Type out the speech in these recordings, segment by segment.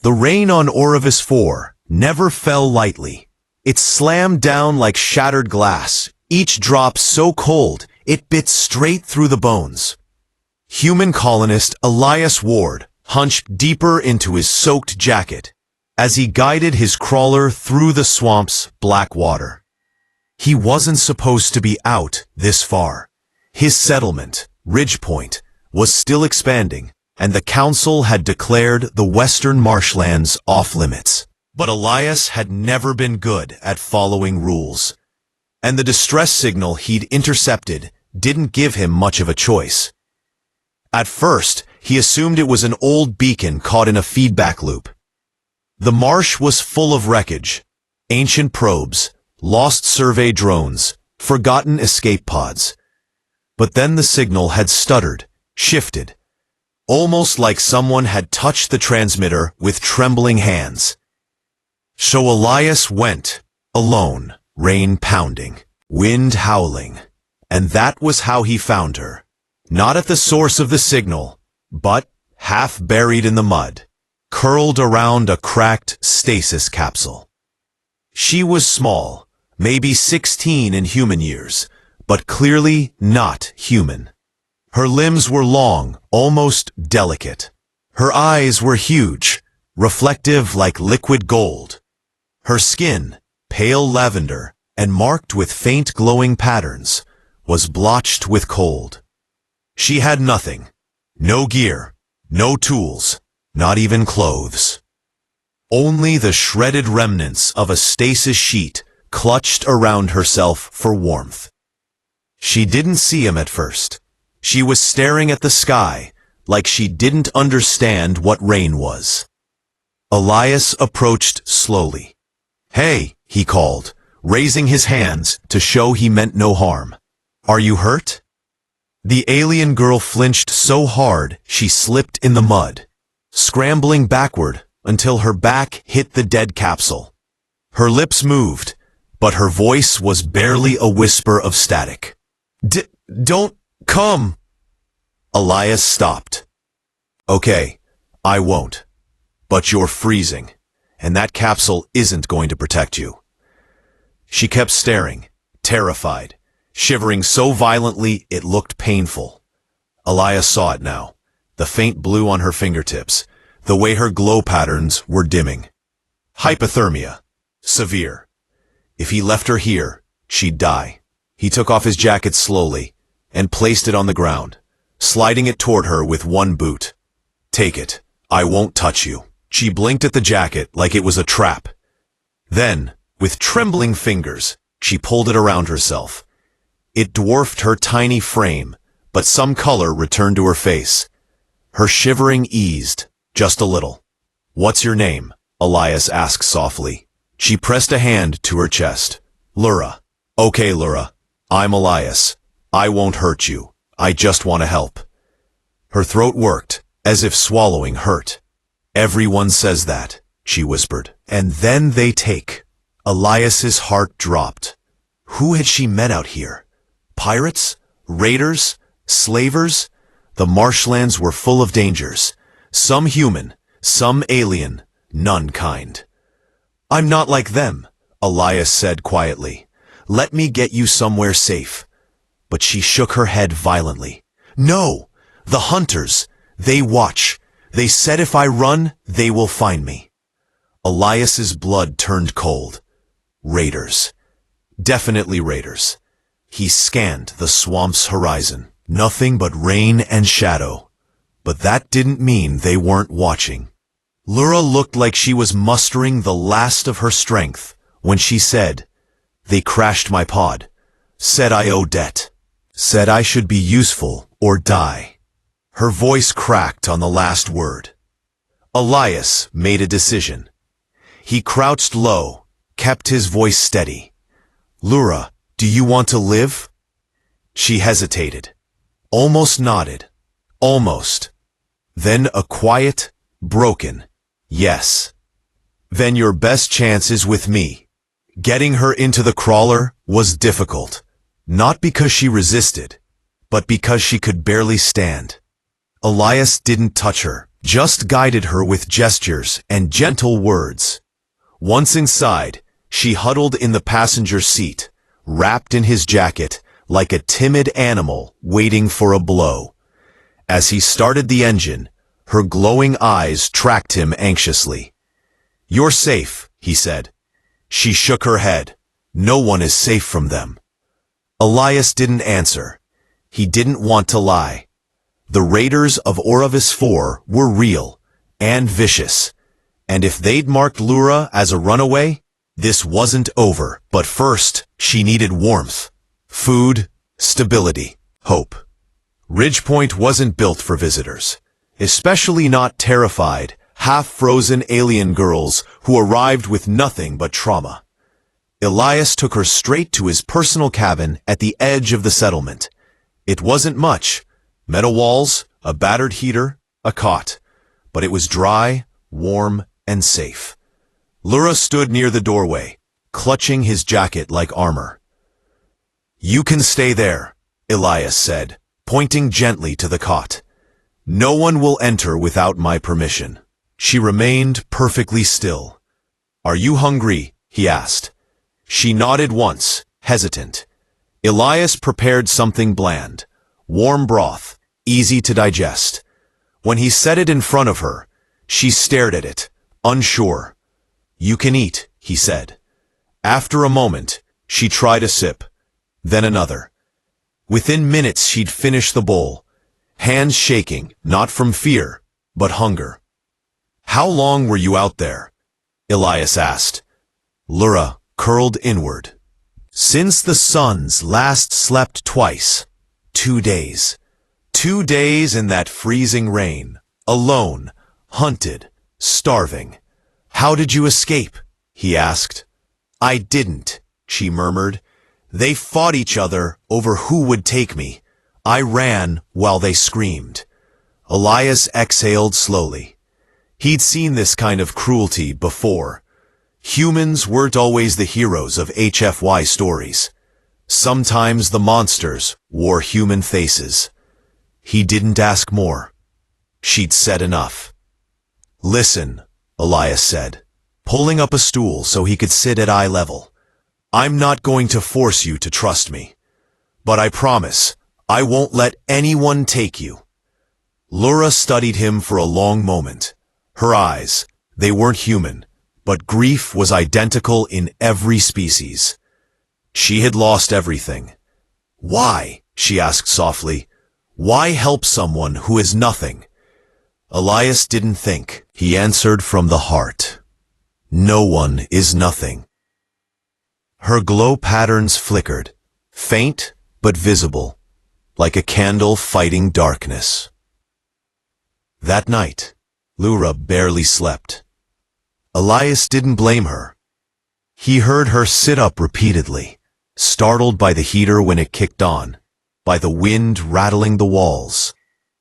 The rain on Orivis 4 never fell lightly. It slammed down like shattered glass, each drop so cold it bit straight through the bones. Human colonist Elias Ward hunched deeper into his soaked jacket as he guided his crawler through the swamp's black water. He wasn't supposed to be out this far. His settlement, Ridgepoint, was still expanding, and the council had declared the western marshlands off-limits. But Elias had never been good at following rules, and the distress signal he'd intercepted didn't give him much of a choice. At first, he assumed it was an old beacon caught in a feedback loop. The marsh was full of wreckage, ancient probes, lost survey drones, forgotten escape pods. But then the signal had stuttered, shifted, almost like someone had touched the transmitter with trembling hands. So Elias went, alone, rain pounding, wind howling, and that was how he found her. Not at the source of the signal, but half buried in the mud, curled around a cracked stasis capsule. She was small, maybe 16 in human years, but clearly not human. Her limbs were long, almost delicate. Her eyes were huge, reflective like liquid gold. Her skin, pale lavender and marked with faint glowing patterns, was blotched with cold. She had nothing. No gear, no tools, not even clothes. Only the shredded remnants of a stasis sheet clutched around herself for warmth. She didn't see him at first. She was staring at the sky like she didn't understand what rain was. Elias approached slowly. "Hey," he called, raising his hands to show he meant no harm. "Are you hurt?" The alien girl flinched so hard she slipped in the mud, scrambling backward until her back hit the dead capsule. Her lips moved, but her voice was barely a whisper of static. Don't come." Elias stopped. "Okay, I won't. But you're freezing, and that capsule isn't going to protect you." She kept staring, terrified, shivering so violently it looked painful. Elias saw it now, the faint blue on her fingertips, the way her glow patterns were dimming. Hypothermia. Severe. If he left her here, she'd die. He took off his jacket slowly and placed it on the ground, sliding it toward her with one boot. "Take it. I won't touch you." She blinked at the jacket like it was a trap. Then, with trembling fingers, she pulled it around herself. It dwarfed her tiny frame, but some color returned to her face. Her shivering eased, just a little. "What's your name?" Elias asked softly. She pressed a hand to her chest. "Lura." "Okay, Lura. I'm Elias. I won't hurt you. I just want to help." Her throat worked, as if swallowing hurt. "Everyone says that," she whispered. "And then they take." Elias's heart dropped. Who had she met out here? Pirates? Raiders? Slavers? The marshlands were full of dangers. Some human, some alien, none kind. "I'm not like them," Elias said quietly. "Let me get you somewhere safe." But she shook her head violently. "No! The hunters! They watch. They said if I run, they will find me." Elias's blood turned cold. Raiders. Definitely raiders. He scanned the swamp's horizon. Nothing but rain and shadow. But that didn't mean they weren't watching. Lura looked like she was mustering the last of her strength when she said, "They crashed my pod. Said I owe debt. Said I should be useful or die." Her voice cracked on the last word. Elias made a decision. He crouched low, kept his voice steady. "Lura, do you want to live?" She hesitated, almost nodded, almost. Then a quiet, broken, "Yes." "Then your best chance is with me." Getting her into the crawler was difficult, not because she resisted, but because she could barely stand. Elias didn't touch her, just guided her with gestures and gentle words. Once inside, she huddled in the passenger seat, wrapped in his jacket, like a timid animal waiting for a blow. As he started the engine, her glowing eyes tracked him anxiously. "You're safe," he said. She shook her head. "No one is safe from them." Elias didn't answer. He didn't want to lie. The raiders of Orivis 4 were real and vicious, and if they'd marked Lura as a runaway, this wasn't over. But first, she needed warmth, food, stability, hope. Ridgepoint wasn't built for visitors, especially not terrified, half-frozen alien girls who arrived with nothing but trauma. Elias took her straight to his personal cabin at the edge of the settlement. It wasn't much. Metal walls, a battered heater, a cot. But it was dry, warm, and safe. Lura stood near the doorway, clutching his jacket like armor. "You can stay there," Elias said, pointing gently to the cot. "No one will enter without my permission." She remained perfectly still. "Are you hungry?" he asked. She nodded once, hesitant. Elias prepared something bland, warm broth, easy to digest. When he set it in front of her, she stared at it, unsure. "You can eat," he said. After a moment, she tried a sip, then another. Within minutes she'd finished the bowl, hands shaking, not from fear, but hunger. "How long were you out there?" Elias asked. Lura curled inward. "Since the sons last slept twice. 2 days. 2 days in that freezing rain, alone, hunted, starving." "How did you escape?" he asked. "I didn't," she murmured. "They fought each other over who would take me. I ran while they screamed." Elias exhaled slowly. He'd seen this kind of cruelty before. Humans weren't always the heroes of HFY stories. Sometimes the monsters wore human faces. He didn't ask more. She'd said enough. "Listen," Elias said, pulling up a stool so he could sit at eye level. "I'm not going to force you to trust me. But I promise, I won't let anyone take you." Lura studied him for a long moment. Her eyes, they weren't human, but grief was identical in every species. She had lost everything. "Why?" she asked softly. "Why help someone who is nothing?" Elias didn't think. He answered from the heart. "No one is nothing." Her glow patterns flickered, faint but visible, like a candle fighting darkness. That night, Lura barely slept. Elias didn't blame her. He heard her sit up repeatedly, startled by the heater when it kicked on, by the wind rattling the walls,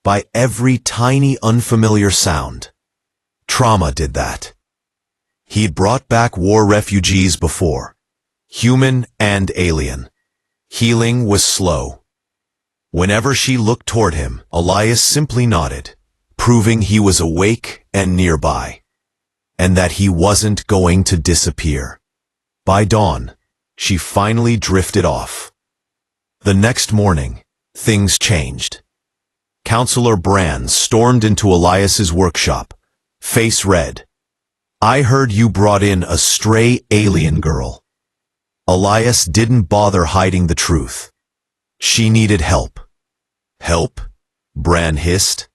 by every tiny unfamiliar sound. Trauma did that. He'd brought back war refugees before, human and alien. Healing was slow. Whenever she looked toward him, Elias simply nodded, proving he was awake and nearby, and that he wasn't going to disappear. By dawn, she finally drifted off. The next morning, things changed. Counselor Brand stormed into Elias's workshop, face red. "I heard you brought in a stray alien girl." Elias didn't bother hiding the truth. She needed help. "Help?" Brand hissed.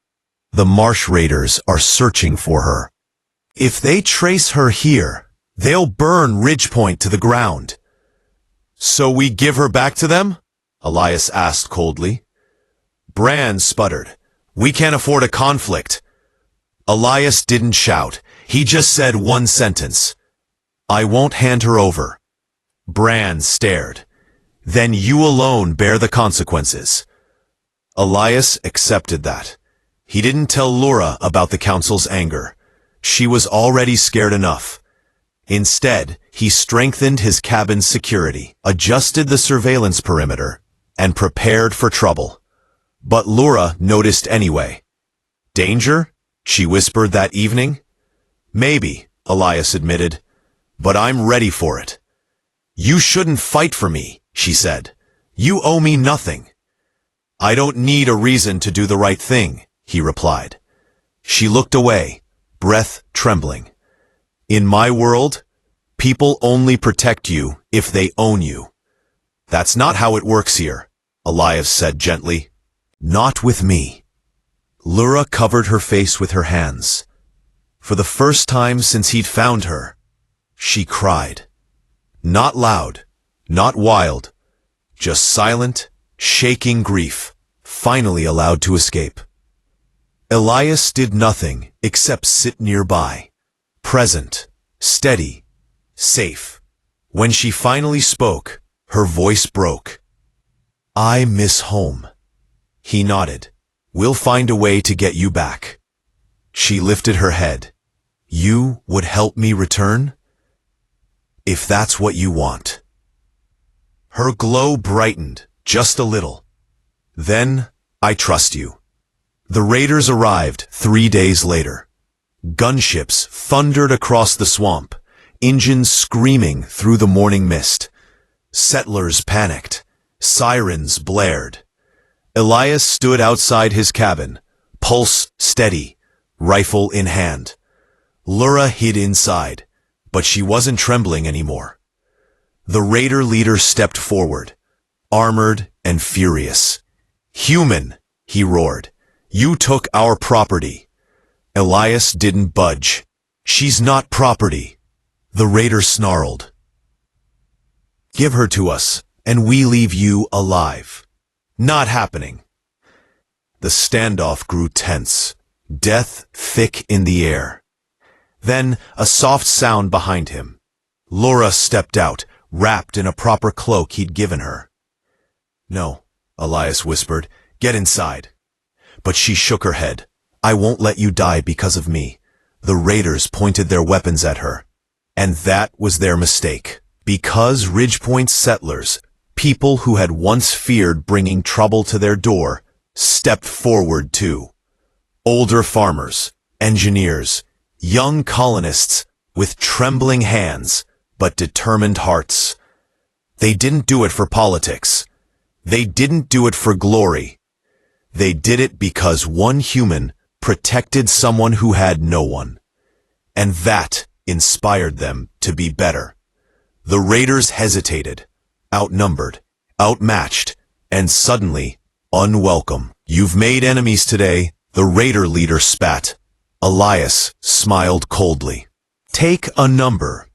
"The Marsh Raiders are searching for her. If they trace her here, they'll burn Ridgepoint to the ground." "So we give her back to them?" Elias asked coldly. Brand sputtered. "We can't afford a conflict." Elias didn't shout. He just said one sentence. "I won't hand her over." Brand stared. "Then you alone bear the consequences." Elias accepted that. He didn't tell Lura about the council's anger. She was already scared enough. Instead, he strengthened his cabin's security, adjusted the surveillance perimeter, and prepared for trouble. But Lura noticed anyway. "Danger?" she whispered that evening. Maybe, Elias admitted, but I'm ready for it. You shouldn't fight for me, she said. You owe me nothing. I don't need a reason to do the right thing, he replied. She looked away, breath trembling. In my world, people only protect you if they own you. That's not how it works here, Elias said gently. Not with me. Lura covered her face with her hands. For the first time since he'd found her, she cried. Not loud, not wild, just silent, shaking grief, finally allowed to escape. Elias did nothing except sit nearby, present, steady, safe. When she finally spoke, her voice broke. I miss home. He nodded. We'll find a way to get you back. She lifted her head. You would help me return? If that's what you want. Her glow brightened, just a little. Then, I trust you. The raiders arrived 3 days later. Gunships thundered across the swamp, engines screaming through the morning mist. Settlers panicked. Sirens blared. Elias stood outside his cabin, pulse steady, rifle in hand. Lura hid inside, but she wasn't trembling anymore. The raider leader stepped forward, armored and furious. Human, he roared. You took our property. Elias didn't budge. She's not property. The raider snarled. Give her to us, and we leave you alive. Not happening. The standoff grew tense, death thick in the air. Then, a soft sound behind him. Lura stepped out, wrapped in a proper cloak he'd given her. No, Elias whispered, get inside. But she shook her head. I won't let you die because of me. The raiders pointed their weapons at her. And that was their mistake. Because Ridgepoint settlers, people who had once feared bringing trouble to their door, stepped forward too. Older farmers, engineers, young colonists with trembling hands but determined hearts. They didn't do it for politics. They didn't do it for glory. They did it because one human protected someone who had no one. And that inspired them to be better. The raiders hesitated, outnumbered, outmatched, and suddenly unwelcome. You've made enemies today, the raider leader spat. Elias smiled coldly. Take a number.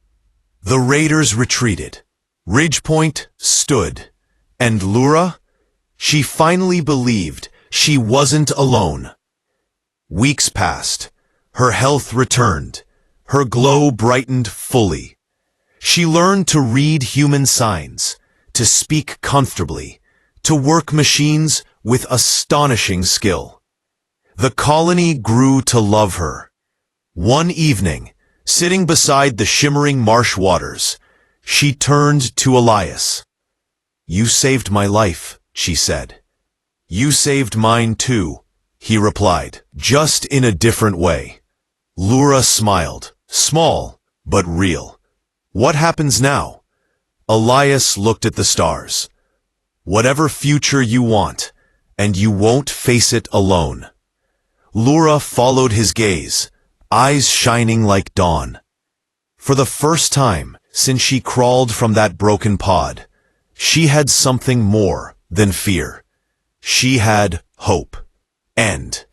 The raiders retreated. Ridgepoint stood. And Lura? She finally believed she wasn't alone. Weeks passed. Her health returned. Her glow brightened fully. She learned to read human signs, to speak comfortably, to work machines with astonishing skill. The colony grew to love her. One evening, sitting beside the shimmering marsh waters, she turned to Elias. You saved my life, she said. You saved mine too, he replied, just in a different way. Lura smiled, small but real. What happens now? Elias looked at the stars. Whatever future you want, and you won't face it alone. Lura followed his gaze, eyes shining like dawn. For the first time since she crawled from that broken pod, she had something more than fear. She had hope. End.